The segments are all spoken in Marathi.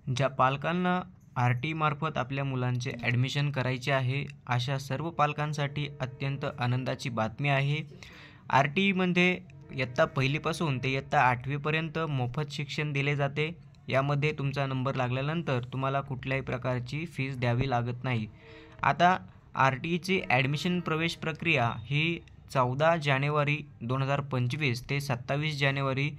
ज्या पालकांना आर-टी मार्फत आपल्या मुलांचे ॲडमिशन करायचे आहे, अशा सर्व पालकांसाठी अत्यंत आनंदाची बातमी आहे. आर-टीमध्ये इयत्ता 1ली पासून ते इयत्ता 8वी पर्यंत मोफत शिक्षण दिले जाते. यामध्ये तुमचा नंबर लागल्यानंतर तुम्हाला कुठल्याही प्रकारची फीस द्यावी लागत नाही. आता आर-टीची ॲडमिशन प्रवेश प्रक्रिया ही 14 जानेवारी 2025 ते 27 जानेवारी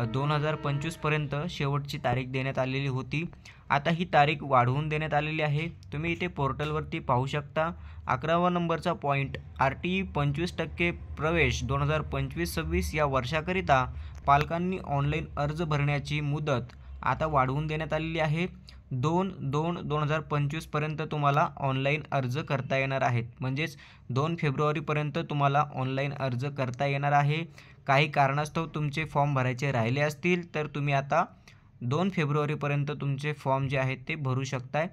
2025 पर्यंत शेवटची तारीख देण्यात आलेली होती. आता ही तारीख वाढवून देण्यात आलेली आहे. तुम्ही इथे पोर्टलवरती पाहू शकता. 11वा नंबरचा पॉईंट, आर-टी 25% प्रवेश 2025-26 या वर्षाकरिता पालकांनी ऑनलाईन अर्ज भरण्याची मुदत आता वाढवून देण्यात आलेली आहे. 2/2/2025 पर्यंत तुम्हाला ऑनलाईन अर्ज करता येणार आहेत. म्हणजेच 2 फेब्रुवारीपर्यंत तुम्हाला ऑनलाईन अर्ज करता येणार आहे. काही कारणास्तव तुमचे फॉर्म भरायचे राहिले असतील तर तुम्ही आता 2 फेब्रुवारीपर्यंत तुमचे फॉर्म जे आहेत ते भरू शकताय.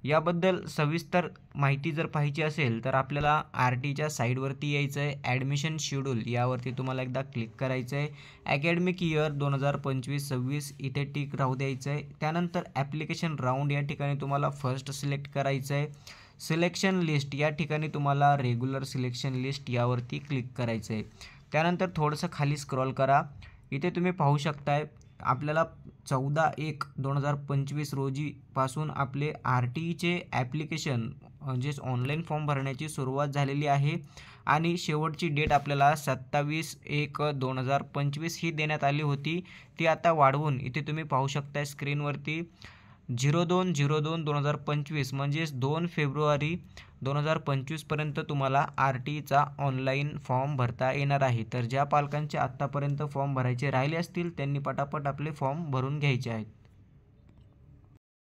याबद्दल सविस्तर माहिती जर पाहिजे असेल तर आपल्याला आर-टीच्या साईडवरती यायचं आहे. ॲडमिशन शेड्यूल यावरती तुम्हाला एकदा क्लिक करायचं आहे. ॲकॅडमिक इयर 2025-26 इथे टिक राहू द्यायचं आहे. त्यानंतर ॲप्लिकेशन राऊंड या ठिकाणी तुम्हाला फर्स्ट सिलेक्ट करायचं आहे. सिलेक्शन लिस्ट या ठिकाणी तुम्हाला रेग्युलर सिलेक्शन लिस्ट यावरती क्लिक करायचं आहे. त्यानंतर थोडंसं खाली स्क्रॉल करा. इथे तुम्ही पाहू शकताय आपल्याला 14/1/2025 रोजीपासून आपले आर-टीचे ॲप्लिकेशन म्हणजेच ऑनलाईन फॉर्म भरण्याची सुरुवात झालेली आहे आणि शेवटची डेट आपल्याला 27/1/2025 ही देण्यात आली होती. ती आता वाढवून इथे तुम्ही पाहू शकता स्क्रीनवरती 02/02/2025 म्हणजेच 2 फेब्रुवारी 2025 पर्यंत तुम्हाला आर-टीचा ऑनलाईन फॉर्म भरता येणार आहे. तर ज्या पालकांचे आत्तापर्यंत फॉर्म भरायचे राहिले असतील त्यांनी पटापट आपले फॉर्म भरून घ्यायचे आहेत.